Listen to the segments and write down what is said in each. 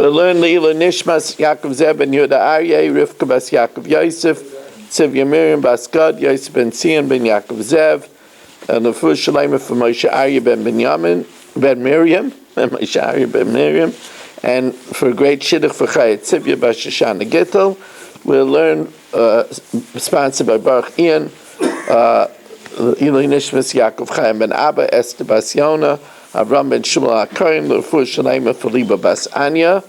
We'll learn Leila Nishmas Yaakov Zev ben Yehuda Aryeh, Rivka bas Yaakov Yosef, Tzivya Miriam bas Gad, Yosef ben Tzion ben Yaakov Zev, and the first Shalema for Moshe Aryeh ben Binyamin, ben Miriam, and Moshe Aryeh ben Miriam, and for a great Shidduch for Chayat Tzivya bas Shoshana Gittel. We'll learn, sponsored by Baruch Ian, Ilui Nishmas Yaakov Chaim ben Abba, Esther bas Yona, Avram ben Shmuel HaKohen, L'Refua Shalema for Liba bas Anya,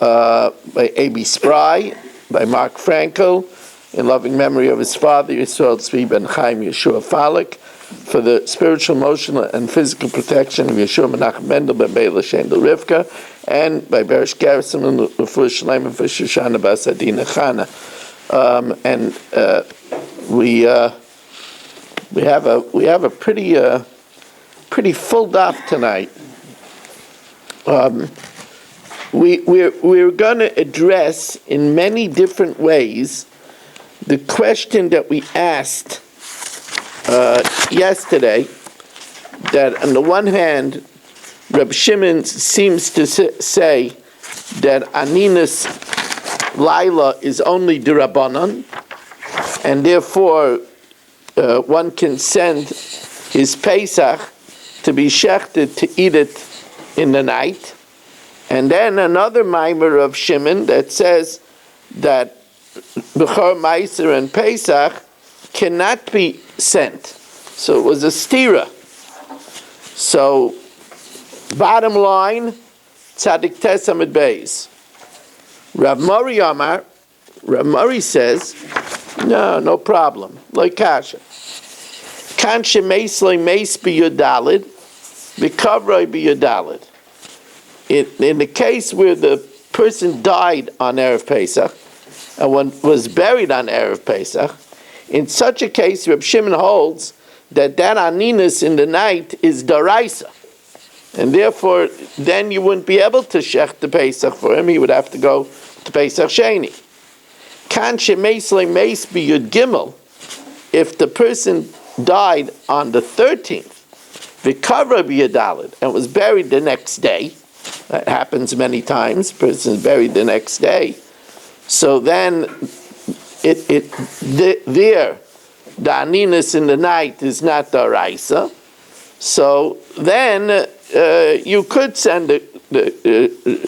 by A.B. Spry, by Mark Frankel, in loving memory of his father, Yisrael Tzvi ben Chaim Yeshua Falek, for the spiritual, emotional, and physical protection of Yeshua Menachem Mendel ben Beila Shendel Rivka, and by Berish Garrison and L'Refua Shalema for Shoshana bas Adina Chana. We have a pretty full daf tonight. We're going to address in many different ways the question that we asked yesterday, that on the one hand, Reb Shimon seems to say that Aninas Laila is only d'Rabbanan, and therefore one can send his Pesach to be shechted to eat it in the night. And then another mimer of Shimon that says that Bechor Meiser and Pesach cannot be sent. So it was a stira. So bottom line, Tzadik Tes Amid Beis. Rav Mori Amar, Rav Mori says, no problem. Like kasha. Kan shemeis meis b'yodalid, v'kavroi b'yodalid. In the case where the person died on Erev Pesach, and one was buried on Erev Pesach, in such a case, Reb Shimon holds that aninas in the night is daraisa, and therefore then you wouldn't be able to shech the Pesach for him. He would have to go to Pesach Sheni. Kan shemeis meis b'yud gimel, if the person died on the 13th, v'kavra b'yadalid, and was buried the next day. That happens many times. Person is buried the next day. So then, the aninas in the night is not the raisa. So then you could send the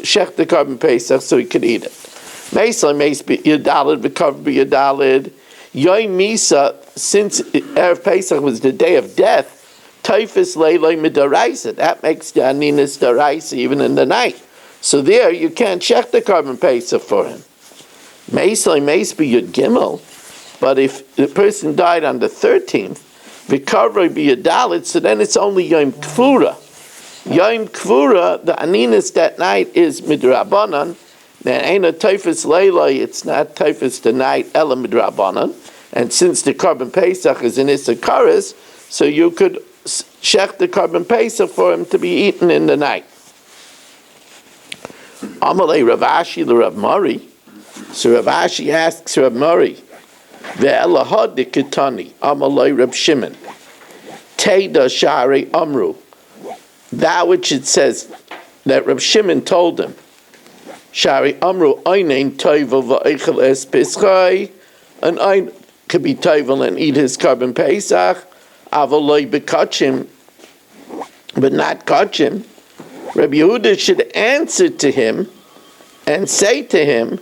shech the carbon pesach so he could eat it. Meisla meis b'yadalid v'kavra b'yadalid. Yom Misa, since Erev Pesach was the day of death, Taifis Leiloi Midaraisa. That makes the Aninas Daraisa even in the night. So there you can't check the carbon Pesach for him. Meisloi Meis B'Yud Gimel. But if the person died on the 13th, V'Karvoi B'Yud Dalit, so then it's only Yom Kfura. Yom Kfura, the Aninas that night is Midrabanan. Then ain't a Taifis Leiloi, it's not Taifis the night, Ela Midrabanan. And since the carbon Pesach is in Issachar, so you could shech the carbon Pesach for him to be eaten in the night. Amalei Rav Ashi the Rav Mori. So Rav Ashi asks Rav Mori, Ve'elahad de Ketani, Amalei Rav Shimon, Teida Shari Amru. That which it says that Rav Shimon told him, Shari Amru, Einain Toivel Va'echel Es Pischai, and Ein could be Toivel and eat his carbon Pesach, Avaloi Bekachim, but not Kachim. Rabbi Yehuda should answer to him and say to him,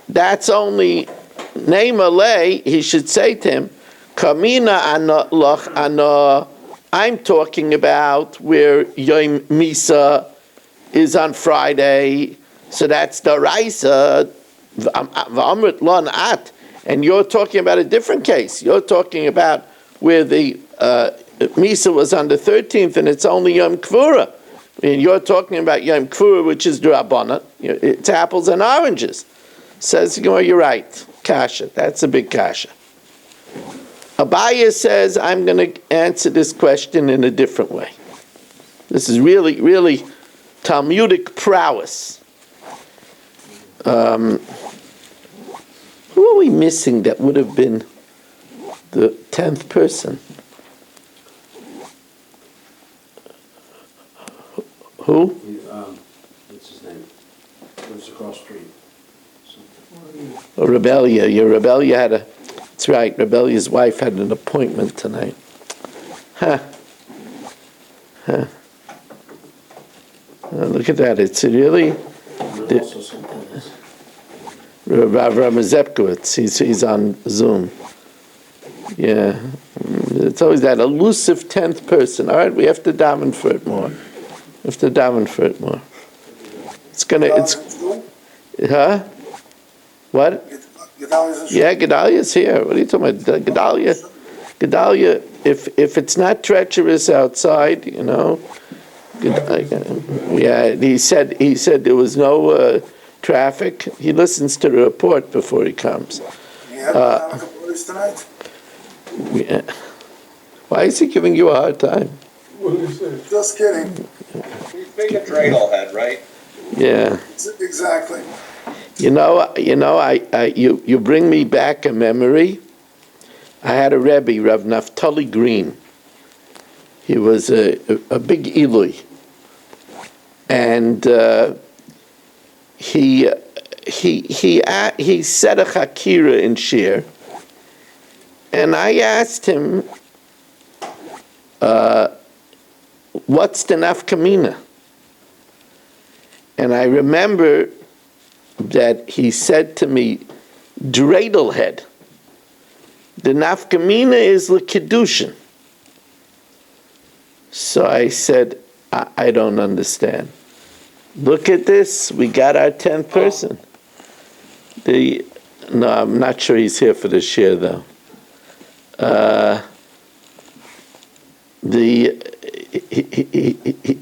that's only name alay. He should say to him, Kamina ana lach ana. I'm talking about where Yom Misa is on Friday, so that's the Raisa, V'amrit Lon At, and you're talking about a different case. You're talking about where the Misa was on the 13th, and it's only Yom Kfura. And you're talking about Yom Kfura, which is D'Rabbanan. It's apples and oranges. Says, you're right. Kasha. That's a big kasha. Abaya says, I'm going to answer this question in a different way. This is really, really Talmudic prowess. Who are we missing that would have been the 10th person? Who? What's his name? lives across the street. Oh, Rebellia. Your Rebellia had a... That's right, Rebellia's wife had an appointment tonight. Huh. Look at that. It's really... There's also something else. Rav Zepkowitz, he's on Zoom. Yeah. It's always that elusive 10th person. All right, we have to daven for it more. Huh? What? Yeah, Gedalia's here. What are you talking about? Gedalia, if it's not treacherous outside, you know. Yeah, he said there was no traffic. He listens to the report before he comes. Tonight? Yeah. Why is he giving you a hard time? Just kidding. Big a dreidel head, right? Yeah. Exactly. You bring me back a memory. I had a Rebbe, Rav Naftali Green. He was a big Eloi, and he said a Hakira in Shir, and I asked him, "What's the nafkamina?" And I remember that he said to me, "Dreidel head. The nafkamina is l'kedushin." So I said, I don't understand. Look at this. We got our 10th person. No, I'm not sure he's here for the share, though.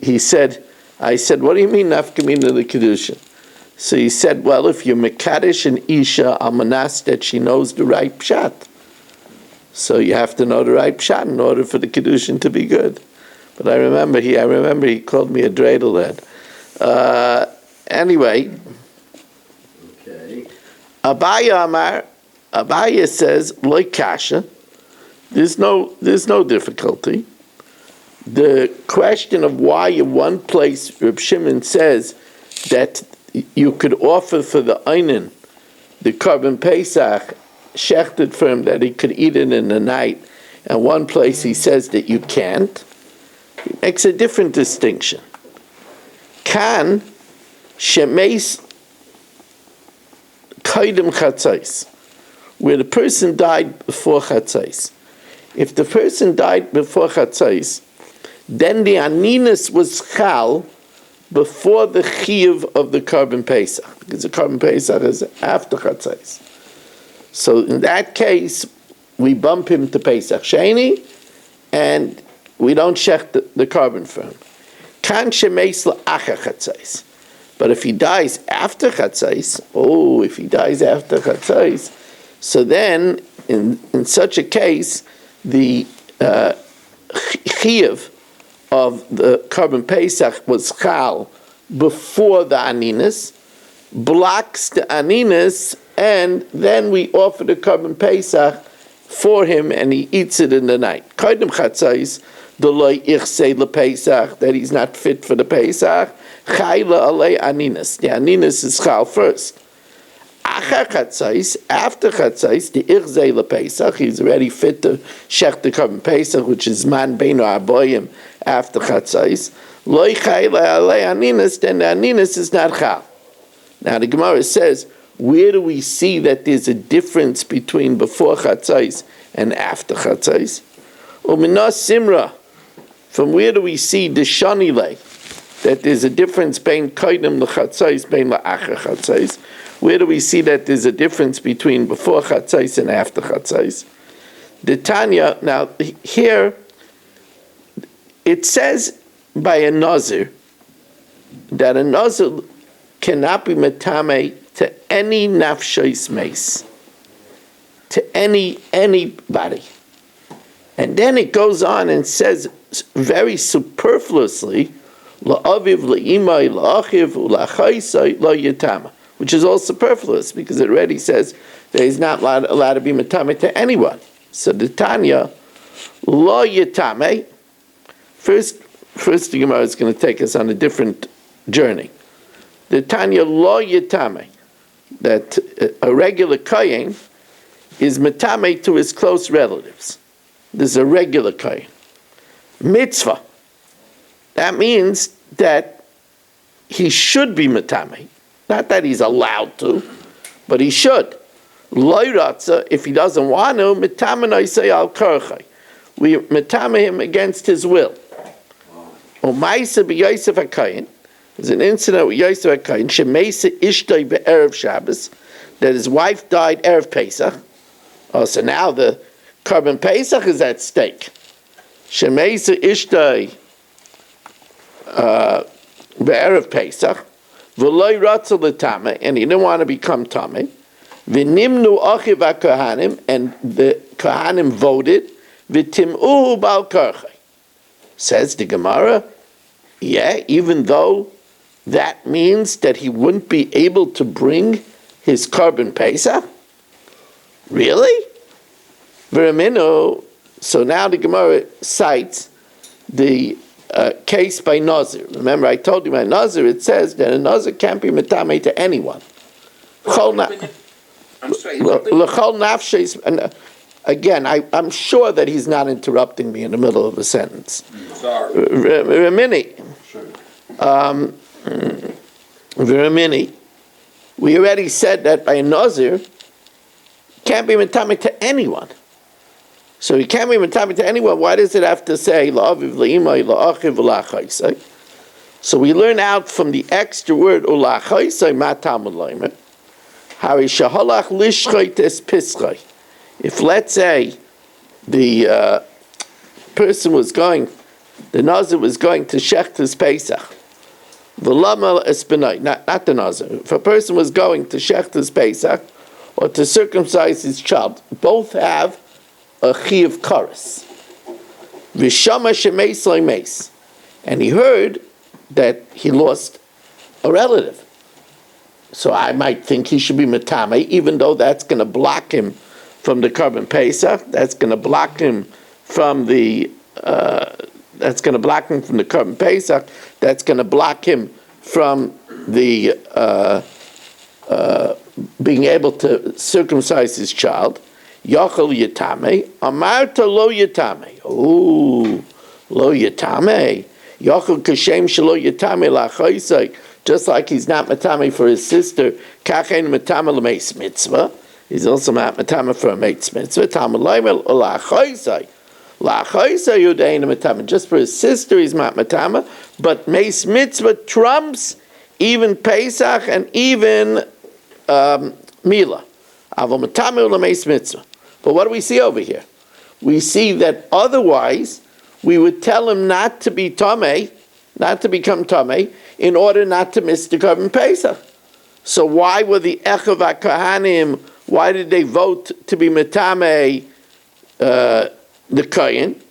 He said, I said, what do you mean, nafkamina the kedusha? So he said, well, if you're mekadesh and isha almanas that she knows the right pshat. So you have to know the right pshat in order for the kedushin to be good. But I remember he called me a dreidel head. Anyway, Okay. Abaya says loy kasha. There's no difficulty. The question of why in one place Reb Shimon says that you could offer for the einin the korban pesach shechted for him that he could eat it in the night, and one place he says that you can't. He makes a different distinction. Kan shemeis kaidem chatzais, where the person died before chatzais. If the person died before chatzais, then the aninus was chal before the chiyuv of the korban pesach, because the korban pesach is after chatzais. So in that case, we bump him to Pesach Sheni, and we don't shech the korban for him. Kan shemeis la'achar chatzais. But if he dies after chatzais, so then in such a case, the chiyuv of the korban pesach was chal before the aninus, blocks the aninus, and then we offer the korban pesach for him, and he eats it in the night. Kaidem chatzais, the loy ichsei lepesach, that he's not fit for the pesach. Chayla alei aninus. The aninus is chal first. Achar chatzais, after chatzais, the ichsei lepesach, he's already fit to shech the korban pesach, which is man beinu aboyim after chatzais. Loy chayla alei aninus, then the aninus is not chal. Now the Gemara says, where do we see that there's a difference between before chatzais and after chatzais? Uminas simra. From where do we see the shanile, that there's a difference between kaidem lechatzais, between la'achar chatzais? Where do we see that there's a difference between before chatzais and after chatzais? The Tanya, now here, it says by a nazir that a nazir cannot be metame to any nafshos mace, to anybody. And then it goes on and says very superfluously, la'aviv la'imai la'achiv ula'chaisai la'yatama, which is all superfluous because it already says that he's not allowed to be metame to anyone. So the Tanya, la'yatame, first the Gemara is going to take us on a different journey. the Tanya lo yitame, that a regular kohen is metame to his close relatives. This is a regular kohen. Mitzvah. That means that he should be metame. Not that he's allowed to, but he should. Lo ratza, if he doesn't want to, metame noisei al korchai. We metame him against his will. Umaisa be Yosef HaKayin. There's an incident with Yosef HaKayin. Shemeisa ishtoi be'erev Shabbos, that his wife died erev Pesach. Oh, so now the Korban Pesach is at stake. Shemeisa ishtoi be'erev Pesach. V'loi ratza l'tame, and he didn't want to become tame. V'nimnu achiv HaKohanim, and the Kohanim voted. V'tim'uhu bal korchai. Says the Gemara, yeah, even though that means that he wouldn't be able to bring his Korban Pesach? Really? V'raminu, so now the Gemara cites the case by Nazir. Remember, I told you by Nazir, it says that a Nazir can't be metame to anyone. I'm sorry. L'chol nafshes. Again, I'm sure that he's not interrupting me in the middle of a sentence. Sorry. Ramini. Ramini. We already said that by a Nazir, can't be metame to anyone. So he can't be metame to anyone. Why does it have to say la'aviv la'imai la'achiv la'achaisai? So we learn out from the extra word ula'achaisai ma tamud la'imai. Hari shahalach lishchait es pischai. If, let's say, the person was going, the Nazir was going to shecht his Pesach, v'lama esbenai, not the Nazir. If a person was going to shecht his Pesach or to circumcise his child, both have a chiyuv kares. V'shama shemeis loimeis, and he heard that he lost a relative. So I might think he should be metame, even though that's going to block him from the Korban Pesach. That's going to block him from the. That's going to block him from the Korban Pesach. That's going to block him from the being able to circumcise his child. Yachal yitame, amarta lo yitame. Ooh, lo yitame. Yachal kashem shelo yitame lachaisai. Just like he's not matame for his sister, kachen matame l'meis mitzvah. He's also not matama for a mate's mitzvah. Talmud Leimer la'achaisai, la'achaisai yudein matama. Just for his sister, he's not matama. But mate's mitzvah trumps even Pesach and even Mila. Aval matama la'mate's mitzvah. But what do we see over here? We see that otherwise we would tell him not to be tamei, not to become tamei, in order not to miss the Korban Pesach. So why were the Echav HaKohanim? Why did they vote to be metame the kohen?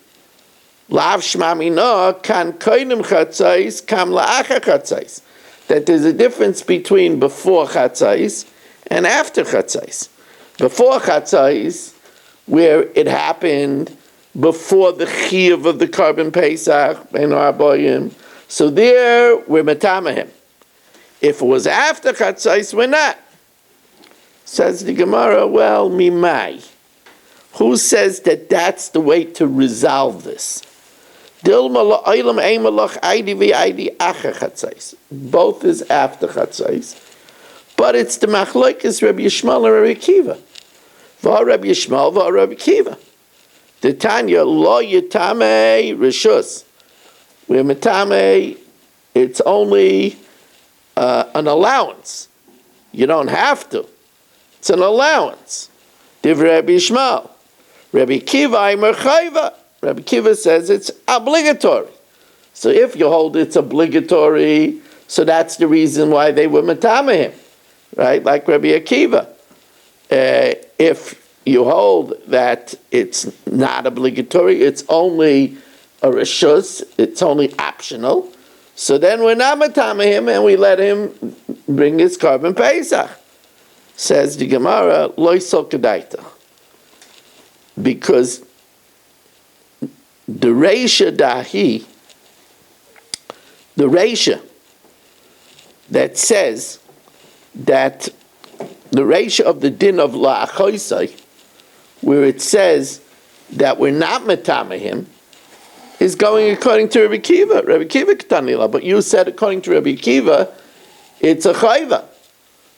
Lav shmamina kan kohenim chatzais kam la'achar chatzais. That there's a difference between before chatzais and after chatzais. Before chatzais, where it happened before the chiyuv of the Korban Pesach ben Arboyim, so there we're metame him. If it was after chatzais, we're not. Says the Gemara, well, mimai. Who says that that's the way to resolve this? Both is after chatzais, but it's the machlokes Rabbi Yishmael and Rabbi Akiva. Va Rabbi Yishmael, va Rabbi Akiva. The Tanya lo yitame rishus. Where metame, it's only an allowance. You don't have to. It's an allowance. Div Rabbi Yishmael. Rabbi Akiva Aimer Chayva. Rabbi Akiva says it's obligatory. So if you hold it's obligatory, so that's the reason why they were metame him, right? Like Rabbi Akiva. If you hold that it's not obligatory, it's only a reshus, it's only optional, so then we're not metame him and we let him bring his Korban Pesach. Says the Gemara, lo yisol kedaita. Because the Reisha dahi, the Reisha that says that the ratio of the din of la'achoisai, where it says that we're not metame him, is going according to Rabbi Kiva. Rabbi Kiva k'tanila, but you said according to Rabbi Kiva, it's a chayva.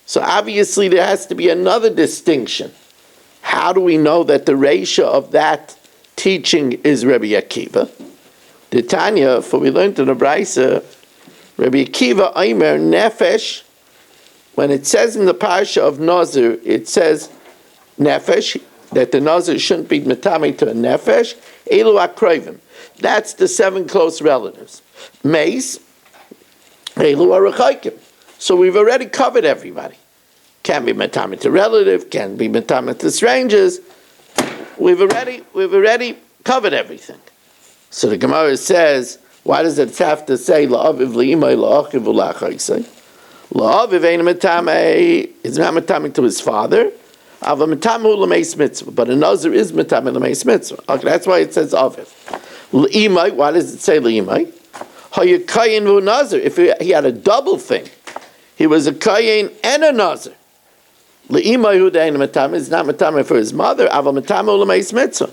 So obviously there has to be another distinction. How do we know that the ratio of that teaching is Rabbi Akiva? The Tanya, for we learned in the Brisa, Rabbi Akiva Aimer Nefesh, when it says in the parsha of Nazir, it says Nefesh, that the Nazir shouldn't be metame to a Nefesh, Elu Akroivim. That's the 7 close relatives. Meis, Elu Arachaikim. So we've already covered everybody. Can be metame to relative, can be metame to strangers. We've already covered everything. So the Gemara says, why does it have to say la'aviv li'imay la'achiv u'la'chaisay? La'aviv ain't metame, is not metame to his father. Ava metame u'lameis mitzvah, but a nazir is metame l'meis mitzvah. Okay, that's why it says aviv. Li'imay, why does it say li'imay? Hayakayin v'u nazir. If he had a double thing, he was a kayin and a nazir. Li'imay hu de'ein metame is not metame for his mother. Ava metame u'lameis mitzvah.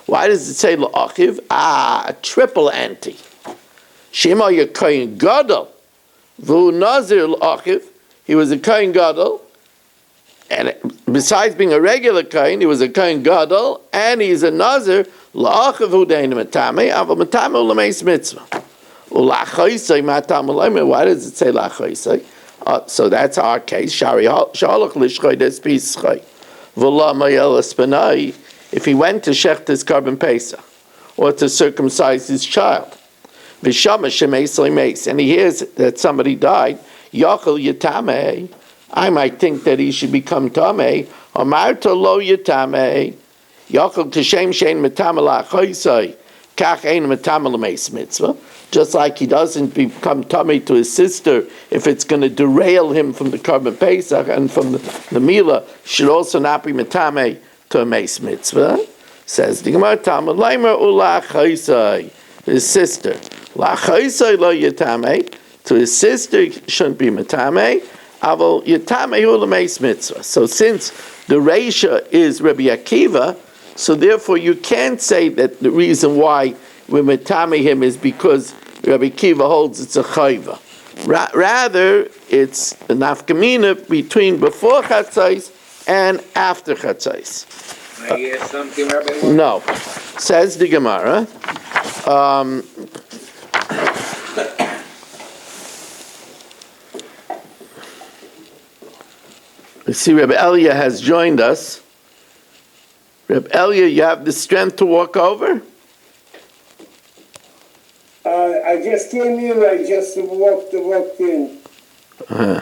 Why does it say la'achiv? A triple anti. Shema yakayin gadol, v'u nazir la'achiv. He was a kayin gadol, and besides being a regular kayin, he was a kayin gadol, and he's a nazir. La'achiv hu de'ein metame, ava metame u'lameis mitzvah. U'lachaisay matam u'lameis. Why does it say lachaisay? So that's our case. Shari shalach lishchay despischay. V'la mayel espanai. If he went to shechtes carbon pesach, or to circumcise his child, v'shama shemeisli meis, and he hears that somebody died, yachal yitame, I might think that he should become tamei. Amarta lo yitame, yachal kashem shein metame lachaisay, kach ein metame l'meis mitzvah. Just like he doesn't become tummy to his sister if it's going to derail him from the Karban Pesach and from the Milah, should also not be metame to a meis mitzvah. Says the Gemara, Talmud Leimer ulachaisai, his sister. Lachaisai lo yitame, to his sister shouldn't be metame, aval yitame hu l'meis mitzvah. So since the Reisha is Rabbi Akiva, so therefore you can't say that the reason why we metame him is because Rabbi Akiva holds it's a chayva. Rather, it's a nafkamina between before chatzais and after chatzais. May I ask something, Rabbi? No. Says the Gemara. You see, Rabbi Elia has joined us. Rabbi Elia, you have the strength to walk over? I just came in, I just walked in Uh-huh.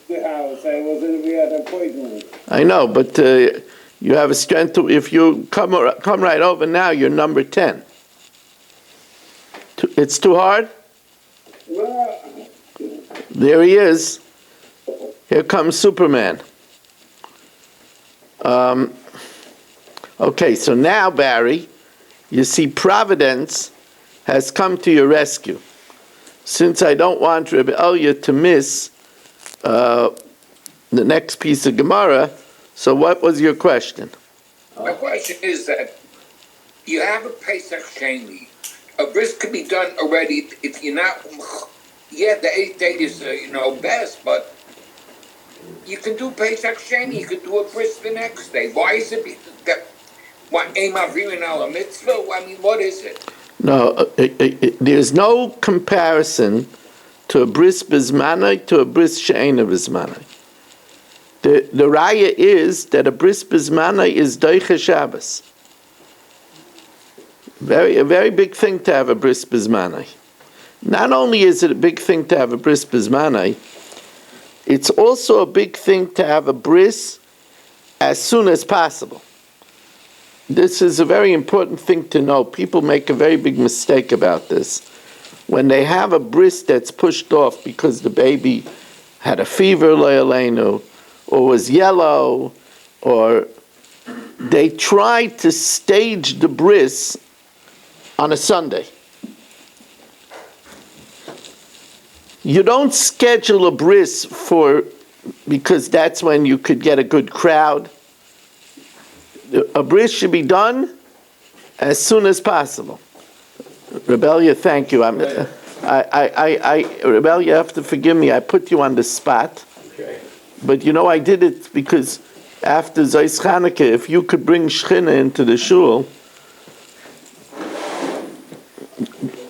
the house. I wasn't, we had an appointment. I know, but you have a strength to, if you come right over now, you're number 10. It's too hard? Well, There he is. Here comes Superman. Okay, so now, Barry, you see Providence has come to your rescue. Since I don't want Rabbi Elia to miss the next piece of Gemara, so what was your question? My question is that you have a Pesach Sheni. A bris could be done already if you're not. Yeah, the 8th day is best, but you can do Pesach Sheni. You can do a bris the next day. Why is it that? What aim avrim al mitzvah? I mean, what is it? No, there's no comparison to a bris bizmanai to a bris she'ena bizmanai. The raya is that a bris bizmanai is doiche Shabbos. A very big thing to have a bris bizmanai. Not only is it a big thing to have a bris bizmanai, it's also a big thing to have a bris as soon as possible. This is a very important thing to know. People make a very big mistake about this. When they have a bris that's pushed off because the baby had a fever, le'aleinu, or was yellow, or they try to stage the bris on a Sunday. You don't schedule a bris because that's when you could get a good crowd. A bris should be done as soon as possible. Rebellia, thank you. Rebellia, you have to forgive me. I put you on the spot. Okay. But I did it because after Zeis Chanukah, if you could bring Shechina into the shul,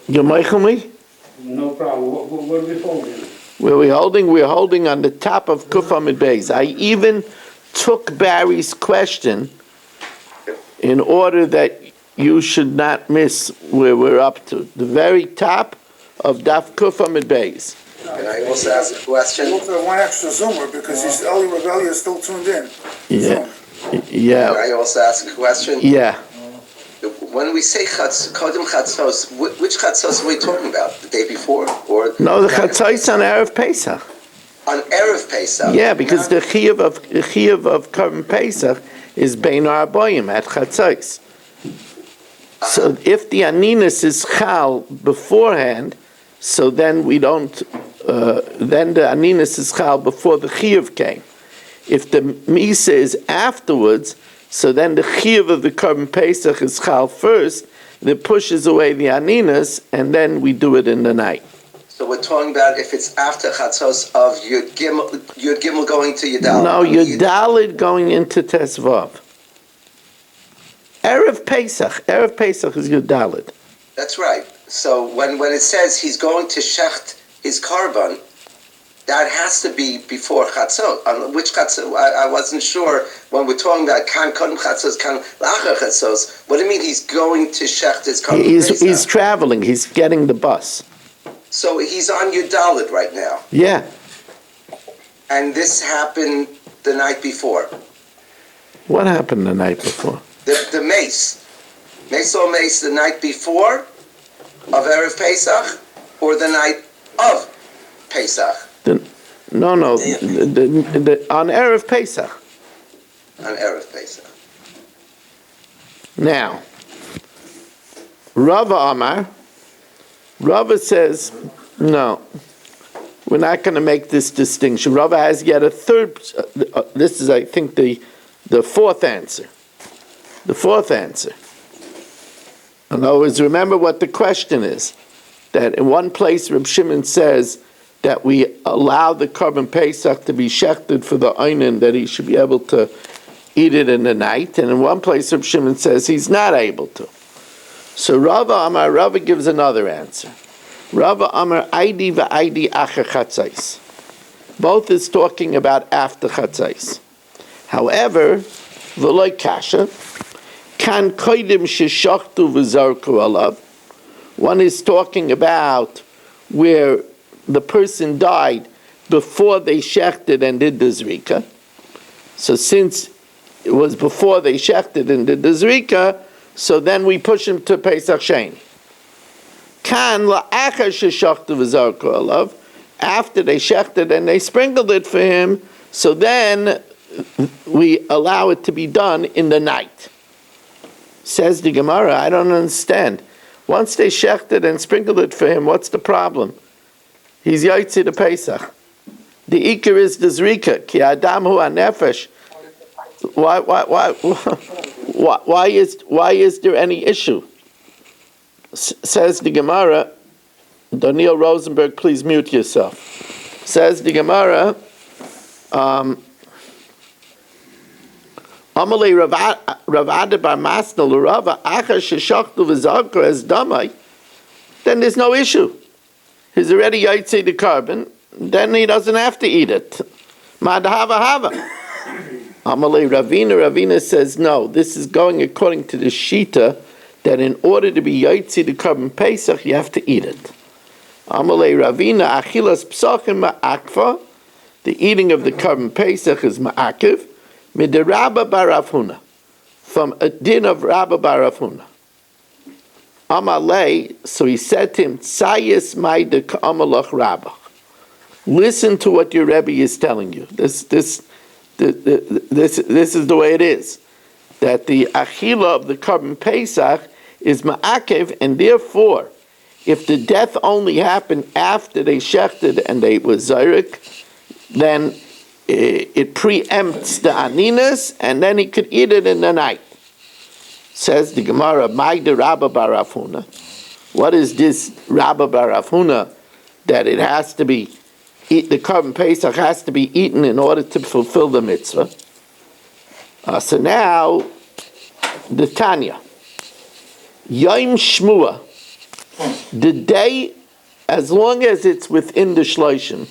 you meichel me? No problem. What are we holding? We're holding on the top of Kuf Amid Beis. I even took Barry's question in order that you should not miss where we're up to. The very top of Daf Kuf Amid Beis. Can I also ask a question? Look at one extra zoomer because Eli Rebellia is still tuned in. Yeah. Can Yeah. I also ask a question? Yeah. When we say Kodim Chatzos, which Chatzos are we talking about? The day before? Or No, the Chatzos on Erev Pesach. on Erev Pesach? Yeah, because the Chiyuv of Korban Pesach is Bein Arboim at Chatzos. So if the Aninus is Chal beforehand, so then we don't, then the Aninus is Chal before the Chiyuv came. If the Misa is afterwards, so then the Chiyuv of the Korban Pesach is Chal first, that pushes away the Aninus, and then we do it in the night. So we're talking about if it's after Chatzos of Yud Gimel going to Yudal. No, Yud Daled going into Tesvav. Erev Pesach is Yud Daled. That's right. So when it says he's going to shecht his korban, that has to be before Chatzot. On which Chatzot? I wasn't sure when we're talking about kan kodem Chatzos, kan lacher Chatzos. What do you mean he's going to shecht his korban? He's traveling. He's getting the bus. So he's on Yudalit right now. Yeah. And this happened the night before. What happened the night before? The mace. Mace the night before of Erev Pesach or the night of Pesach? No, on Erev Pesach. On Erev Pesach. Now, Rava says, no, we're not going to make this distinction. Rava has yet a third, this is, I think, the fourth answer. The fourth answer. In other words, remember what the question is. That in one place, Reb Shimon says that we allow the Korban Pesach to be shechted for the einin, that he should be able to eat it in the night. And in one place, Reb Shimon says he's not able to. So Rava gives another answer. Rava Amar Aidi va'aidi acher chatzais. Both is talking about after chatzais. However, v'loi kasha, kan koidim sheshachtu v'zarku alav. One is talking about where the person died before they shechted and did the zrika. So since it was before they shechted and did the zrika, so then we push him to Pesach Sheni. Kan la'achar sheshachtu v'zarku alav. After they shechted and they sprinkled it for him, so then we allow it to be done in the night. Says the Gemara, I don't understand. Once they shechted and sprinkled it for him, what's the problem? He's yaitzi to Pesach. The ikar is the zrika. Ki adam hu hanefesh. Why is there any issue? Says the Gemara. Daniel Rosenberg, please mute yourself. Says the Gemara. Amalei Ravada bar Masna l'Rava achar sheshachtu v'zarku as damai. Then there's no issue. He's already yaitzi the carbon. Then he doesn't have to eat it. Madhava hava. Amalei Ravina says no. This is going according to the Shita that in order to be yaitzi the carbon Pesach you have to eat it. Amalei Ravina achilas psachim ma'akva. The eating of the carbon Pesach is ma'akiv. Mid Rabba bar Rav Huna, from a din of Rabba bar Rav Huna. Amalei, so he said to him, Tzayis ma'ide ka'amalach Rabba. Listen to what your Rebbe is telling you. This is the way it is. That the achila of the carbon Pesach is ma'akev, and therefore, If the death only happened after they shechted and they were zayrik, then it preempts the aninas, and then he could eat it in the night. Says the Gemara, Magda Rabba Bar Rav Huna. What is this Rabba Bar Rav Huna that it has to be, the Korban Pesach has to be eaten in order to fulfill the mitzvah? So now, the Tanya. Yom Shmua, the day, as long as it's within the Shloshim,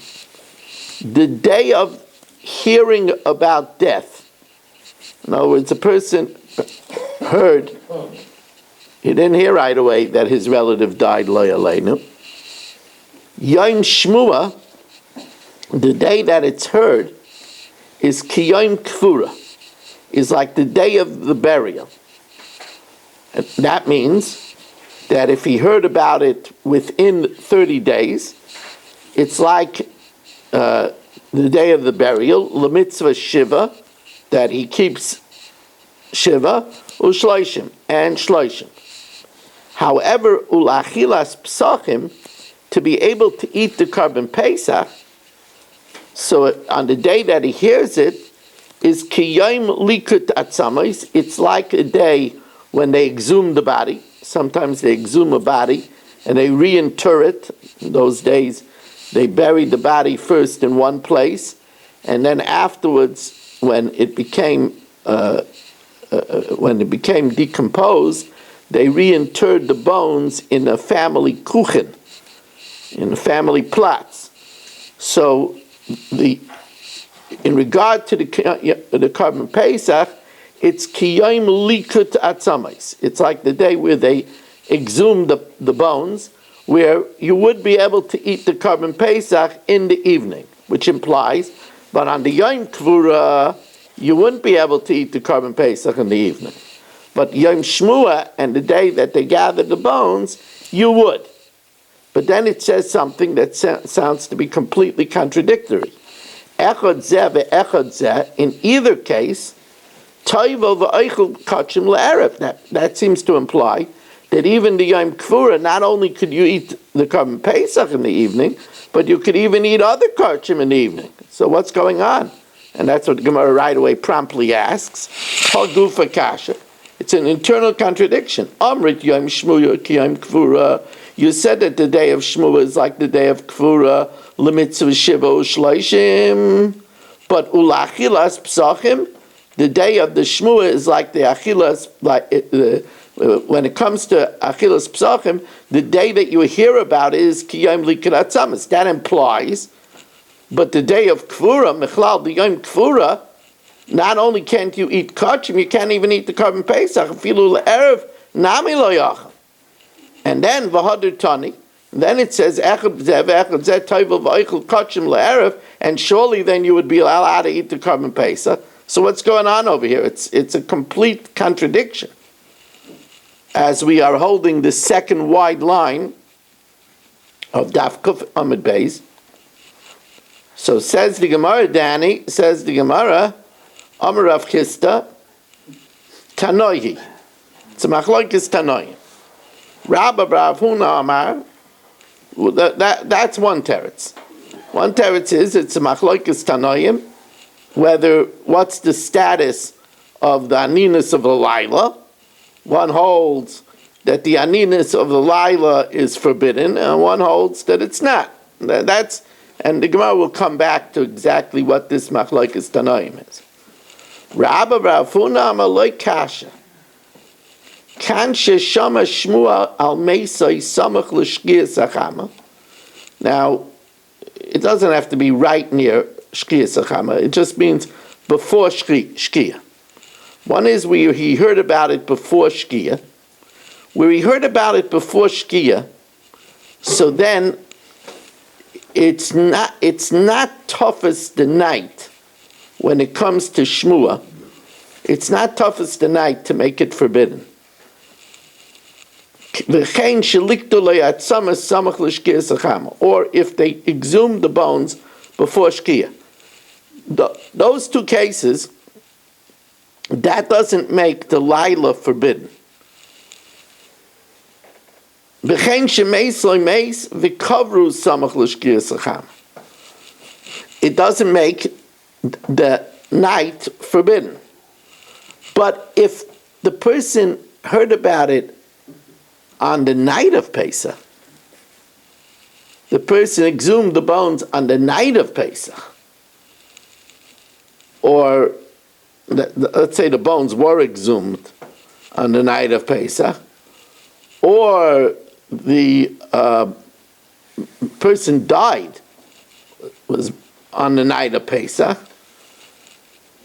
the day of hearing about death. In other words, a person heard, he didn't hear right away that his relative died, lo yaleinu. Yom Shmua, the day that it's heard, is ki yom kfura, is like the day of the burial. And that means that if he heard about it within 30 days, it's like the day of the burial, l'mitzvah shiva, that he keeps shiva, u'shloishim, and shloishim. However, ulachilas psachim, to be able to eat the Korban Pesach, so on the day that he hears it, is kiyom likut atzamos. It's like a day when they exhume the body. Sometimes they exhume a body and they reinter it. In those days, they buried the body first in one place, and then afterwards, when it became decomposed, they reinterred the bones in a family kuchen, in a family plots. So in regard to the Korban Pesach, it's kiyom likut atzamos. It's like the day where they exhume the bones, where you would be able to eat the Korban Pesach in the evening, which implies, but on the Yom Kvura, you wouldn't be able to eat the Korban Pesach in the evening. But Yom Shmua, and the day that they gather the bones, you would. But then it says something that sounds to be completely contradictory. Echad zeh ve'echad zeh, in either case, toivo v'oichel kachim le'erev. That seems to imply that even the Yom Kfura, not only could you eat the Korban Pesach in the evening, but you could even eat other kachim in the evening. So what's going on? And that's what the Gemara right away promptly asks. Hagufa kasha. It's an internal contradiction. Amrit Yom Shmua ki Yom Kfura. You said that the day of Shmua is like the day of Kfura, l'mitzvah shiva u'shloishim, but ulachilas psachim, the day of the Shmua is like the achilas, when it comes to achilas psachim, the day that you hear about is ki yom likut atzamos. That implies, but the day of Kfura, mechlal, the Yom Kfura, not only can't you eat kachim, you can't even eat the Korban Pesach. Afilu le'erev nami lo yachal. And then v'hadur tani, then it says echad zeh ve'echad zeh toivel v'oichel kachim le'erev, and surely then you would be allowed to eat the Korban Pesach. So what's going on over here? It's a complete contradiction. As we are holding the second wide line of Daf Kuf Amud Beis. So says the Gemara, Danny, says the Gemara, Amar Rav Chisda, Tanoihi. It's a machlokes Tanoim. Rabba Rav Huna Amar, that's one teretz. One teretz is, it's a machlokes Tanoim, what's the status of the aninus of the Laila. One holds that the aninus of the Laila is forbidden, and one holds that it's not. And the Gemara will come back to exactly what this machlokes Tanoim is. Rabba Rav Huna Amar lo kasha. Kan sheshama shmua al meisai samach l'shkiyas achama. Now, it doesn't have to be right near shkiyas achama. It just means before shkiyah. One is where he heard about it before shkiyah. Where he heard about it before shkiyah, so then it's not toughest the night when it comes to shmua. It's not toughest the night to make it forbidden. Or if they exhumed the bones before shkiyah. Those two cases, that doesn't make the Laila forbidden. V'chein shemeis lo meis v'kovru samach l'shkias acham. It doesn't make the night forbidden. But if the person heard about it on the night of Pesach, the person exhumed the bones on the night of Pesach, or let's say the bones were exhumed on the night of Pesach, or the person died was on the night of Pesach,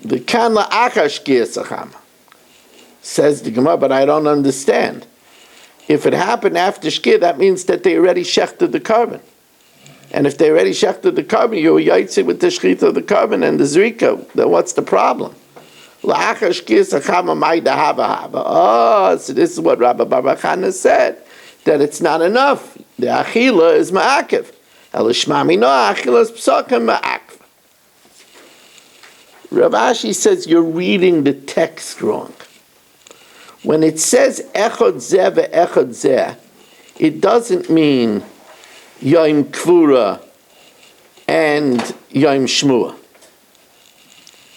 the Kanla Akash Giesacham says the Gemara, but I don't understand. If it happened after Shkir, that means that they already shechted the carbon. And if they already shechted the carbon, you were yaitzi with the shechita of the carbon and the zrika, then what's the problem? La'achar Shkir Sacham Amay Dahava Hava. Oh, so this is what Rabbi Bar Chana said, that it's not enough. The achila is ma'akev. Elishmami no achila is psakim ma'akev. Rav Ashi says you're reading the text wrong. When it says echad zeh ve'echad zeh, it doesn't mean Yom Kvura and Yom Shmua.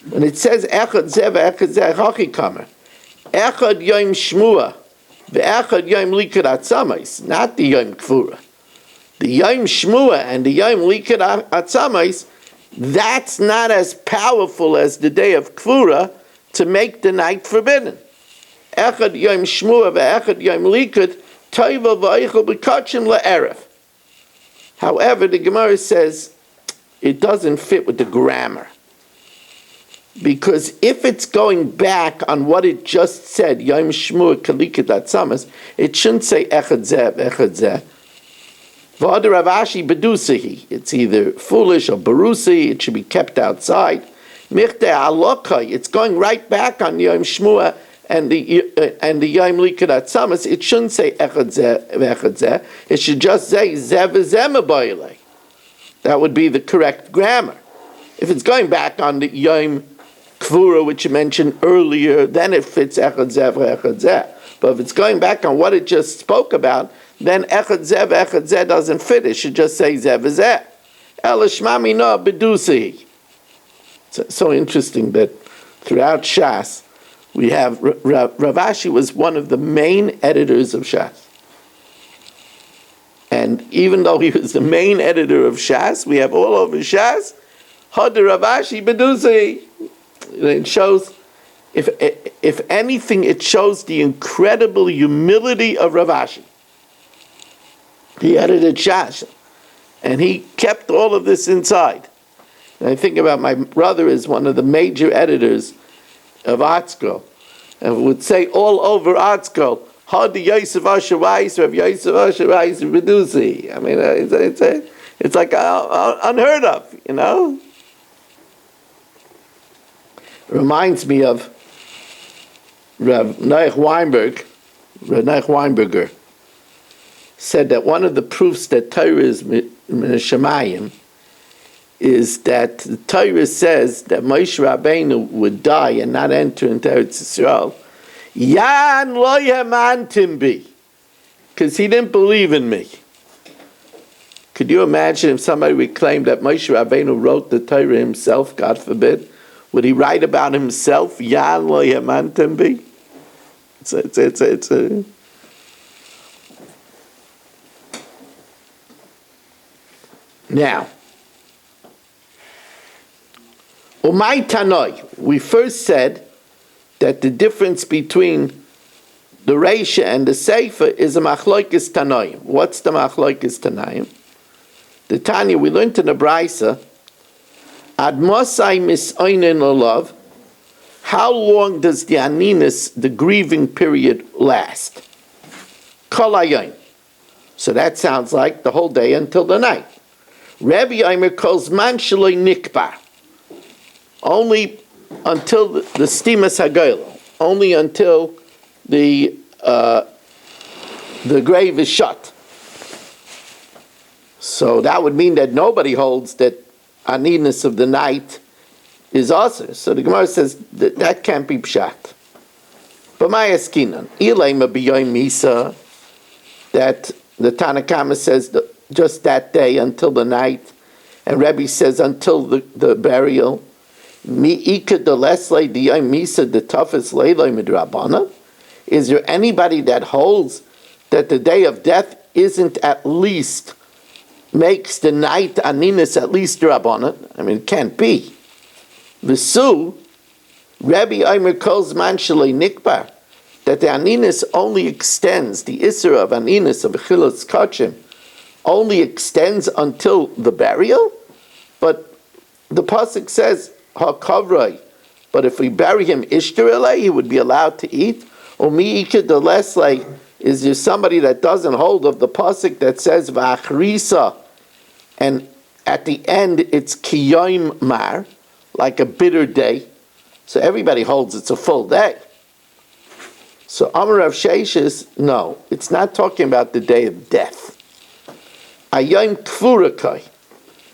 When it says echad zeh ve'echad zeh, hachi kamer, echad Yom Shmua ve'echad Yom Likud Atzamais, not the Yom Kvura. The Yom Shmua and the Yom Likud Atzamais, that's not as powerful as the day of Kvura to make the night forbidden. Echad Yom Shmua ve'echad Yom Likud toiva v'eichel b'kachim la'erev. However, the Gemara says it doesn't fit with the grammar. Because if it's going back on what it just said, Yom Shmua Kalikat Atzamas, it shouldn't say Echad Zeh ve'echad Zeh. V'ad Rav Ashi bedusahi. It's either foolish or barusi. It should be kept outside. Michte alokai. It's going right back on Yom Shmua and the Yom Likud Atzamas. It shouldn't say Echad Zeh ve'echad Zeh. It should just say Zeh v'zeh mebayilei. That would be the correct grammar. If it's going back on the Yom Kvura, which you mentioned earlier, then it fits Echad Zeh ve'echad Zeh. But if it's going back on what it just spoke about, then Echad Zeh doesn't fit. It should just say Zeh v'zeh. Elishmami no bedusi. It's so interesting that throughout Shas, we have Rav Ashi was one of the main editors of Shas. And even though he was the main editor of Shas, we have all over Shas, Had Rav Ashi bedusi. It shows, if anything, it shows the incredible humility of Rav Ashi. He edited Shas, and he kept all of this inside. And I think about my brother is one of the major editors of Artscroll, and would say all over Artscroll, "How the Yosef Asher Weiss, Rav Yosef Asher Weiss Reduzi." I mean, it's like unheard of, you know. Reminds me of Rav Noach Weinberger said that one of the proofs that Torah is Shemayim is that the Torah says that Moshe Rabbeinu would die and not enter into Eretz Yisrael. Yan lo yamantim bi, because he didn't believe in me. Could you imagine if somebody would claim that Moshe Rabbeinu wrote the Torah himself? God forbid. Would he write about himself? Yan lo yamantim bi. It's a Now, Umay Tanoi, we first said that the difference between the Reisha and the Seifa is a Machloikis Tanoim. What's the Machloikis Tanoim? The Tanya, we learned in the Braisa, Ad Mosai Misoinen Olav, how long does the Aninis, the grieving period, last? Kol Hayoim. So that sounds like the whole day until the night. Rabbi Eimer calls man shaloi nikbar, only until the stimas hagoyla, only until the grave is shut. So that would mean that nobody holds that aninus of the night is also. So the Gemara says that can't be pshat. But my eskinan, ilay mabiyoy misa, that the Tanakama says just that day until the night, and Rebbe says until the burial. Mi'ika de leslay diyam misa the toughest leilay midrabana. Is there anybody that holds that the day of death isn't at least, makes the night aninis at least drabana? I mean, it can't be. V'su, Rebbe Aimer calls man shalei nikbar, that the aninis only extends, the isra of aninis of Achilas Kachim, only extends until the burial? But the pasuk says, ha-kavroi, but if we bury him ishtarelei, he would be allowed to eat. Or mi'ika de leslei, is there somebody that doesn't hold of the pasuk that says v'achrisa, and at the end it's kiyoim mar, like a bitter day. So everybody holds it's a full day. So Amar Rav Sheshes, no, it's not talking about the day of death. Ayom kfurakai,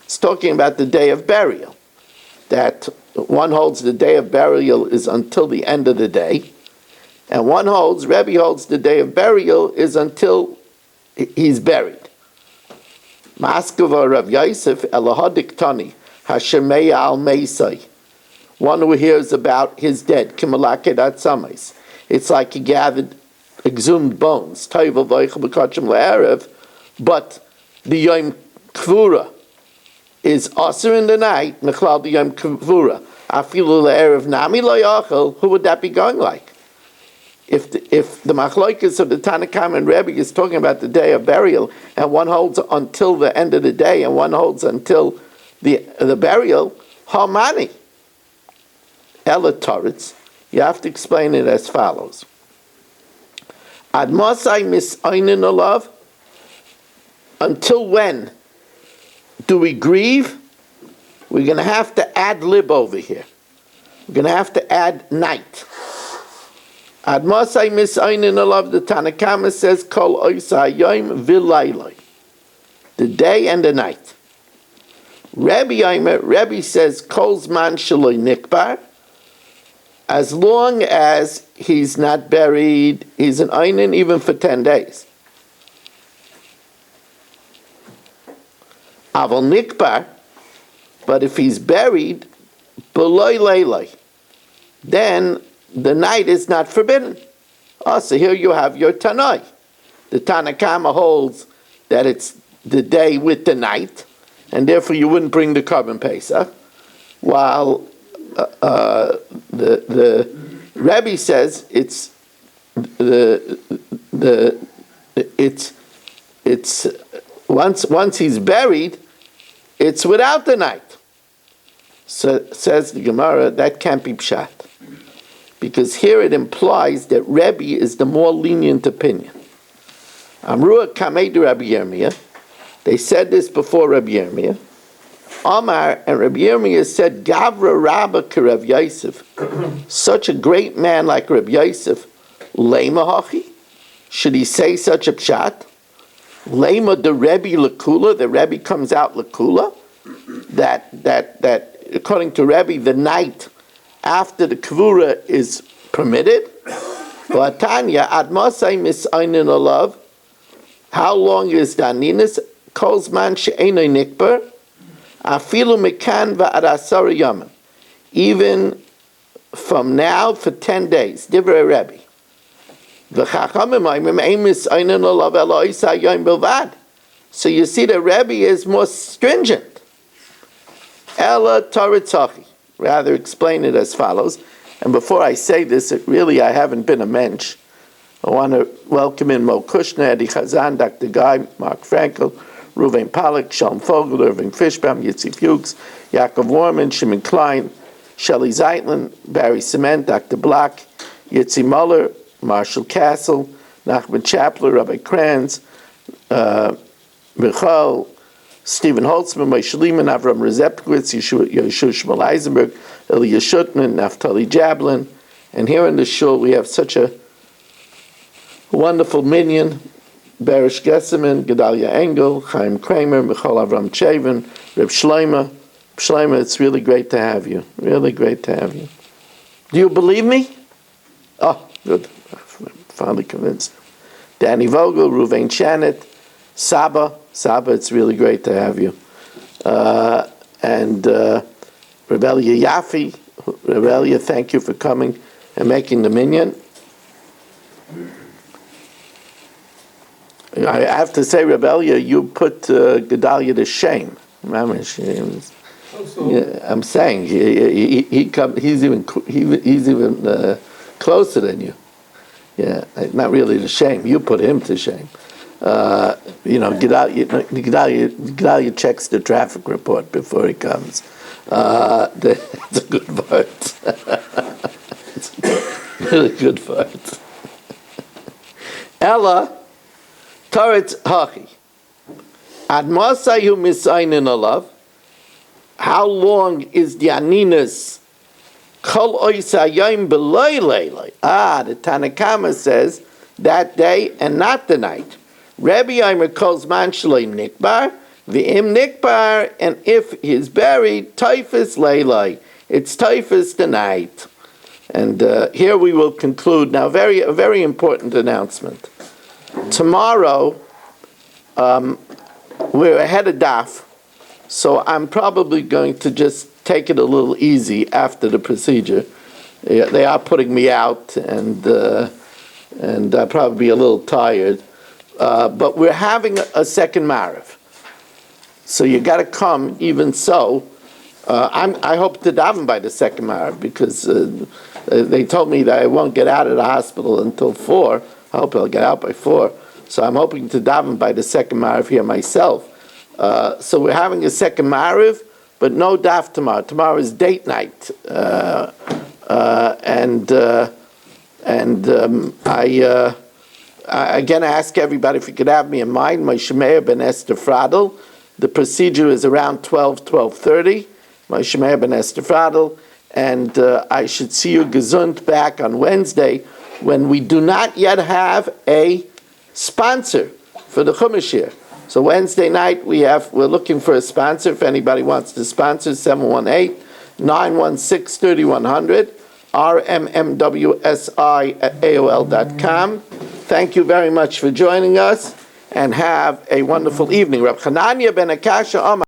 it's talking about the day of burial. That one holds the day of burial is until the end of the day, and one holds, Rebbe holds the day of burial is until he's buried. Maskava Rav Yosef Elahadik Tani Hashemeya al Meisai, one who hears about his dead. Kimalaked at Samais, it's like he gathered exhumed bones. Toivel Vaychel B'Kachim Le'erev, but the Yom Kvura is aser in the night. Nechlal the Yom Kvura Afilu Le'erev Nami Lo Yachel. Who would that be going like? If the machlokes of the Tanakam and Rebbe is talking about the day of burial, and one holds until the end of the day, and one holds until the burial, how many? Ela Toritz, you have to explain it as follows. Ad Mosai misainin olav, until when do we grieve? We're going to have to add lib over here. We're going to have to add night. Ad Mosai misainin olav, the Tanakama says, Kol oisa yom vilaylay, the day and the night. Rebbe says, Kol zman shaloi nikbar, as long as he's not buried, he's an einin even for 10 days. Aval nikbar, but if he's buried, beloy leilai, then the night is not forbidden. Oh, so here you have your Tanai. The Tanakama holds that it's the day with the night, and therefore you wouldn't bring the Korban Pesach, while the Rebbe says it's once he's buried, it's without the night. So says the Gemara, that can't be pshat, because here it implies that Rebbe is the more lenient opinion. Amrua kamei de Rabbi Yirmiyah, they said this before Rabbi Yirmiyah. Amar, and Rabbi Yirmiyah said, Gavra Rabba Rav Yosef, such a great man like Rabbi Yosef, Lema Hachi, should he say such a pshat? Lema the Rebbe Lakula, the Rebbe comes out Lakula, that according to Rebbe, the night after the Kvura is permitted. Vatanya Admasai misainin olav, how long is Daninis? Kolzman she'enoi nikbar, afilu mekan va'adasar yaman, even from now for 10 days. Divrei Rebbe. So you see the Rebbe is more stringent. Ela taritzachi. Rather explain it as follows. And before I say this, I haven't been a mensch. I want to welcome in Mo Kushner, Eddie Chazan, Dr. Guy, Mark Frankel, Ruven Pollack, Shalom Fogel, Irving Fishbaum, Yitzi Fuchs, Yaakov Warman, Shimon Klein, Shelley Zeitlin, Barry Cement, Dr. Block, Yitzi Muller, Marshall Castle, Nachman Chapler, Rabbi Kranz, Michal, Stephen Holtzman, Moshe Lehman, Avram Rezepkowitz, Yeshua Shmuel Eisenberg, Ilya Shutman, Naftali Jablin. And here in the shul we have such a wonderful minyan, Berish Gesseman, Gedalia Engel, Chaim Kramer, Michal Avram Chavin, Reb Shloima. Shloima, it's really great to have you. Really great to have you. Do you believe me? Oh, good. I'm finally convinced. Danny Vogel, Ruvain Shannon, Saba, it's really great to have you. And Rebellia Yafi, Rebellia, thank you for coming and making the minyan. I have to say, Rebellia, you put Gedalia to shame. Remember, yeah, I'm saying he's even closer than you. Yeah, not really to shame. You put him to shame. Gedalia checks the traffic report before he comes. That's a good part. It's a really good part. Ella, Toretz Hachi. Ad Masayu Misainin Olav. How long is the Aninas? Kol Oisayim Beloy Leiloi. The Tanakama says that day and not the night. Rabbi Yomer calls man shloim nikbar, v'im nikbar, and if he's buried, typhus leiloi. It's typhus the night. And here we will conclude. Now, a very important announcement. Tomorrow, we're ahead of Daf, so I'm probably going to just take it a little easy after the procedure. They are putting me out, and I'll probably be a little tired. But we're having a second Mariv. So you got to come even so. I hope to daven by the second Mariv because they told me that I won't get out of the hospital until 4. I hope I'll get out by 4. So I'm hoping to daven by the second Mariv here myself. So we're having a second Mariv, but no daf tomorrow. Tomorrow is date night. I again ask everybody if you could have me in mind. My Shemeir ben Esther Fradel. The procedure is around 12:30. My Shemeir ben Esther Fradel. And I should see you gesund back on Wednesday when we do not yet have a sponsor for the Chumash here. So Wednesday night we're looking for a sponsor. If anybody wants to sponsor, 718-916-3100, rmmwsi@aol.com. Thank you very much for joining us, and have a wonderful evening. Reb Chananya ben Akasha Amar.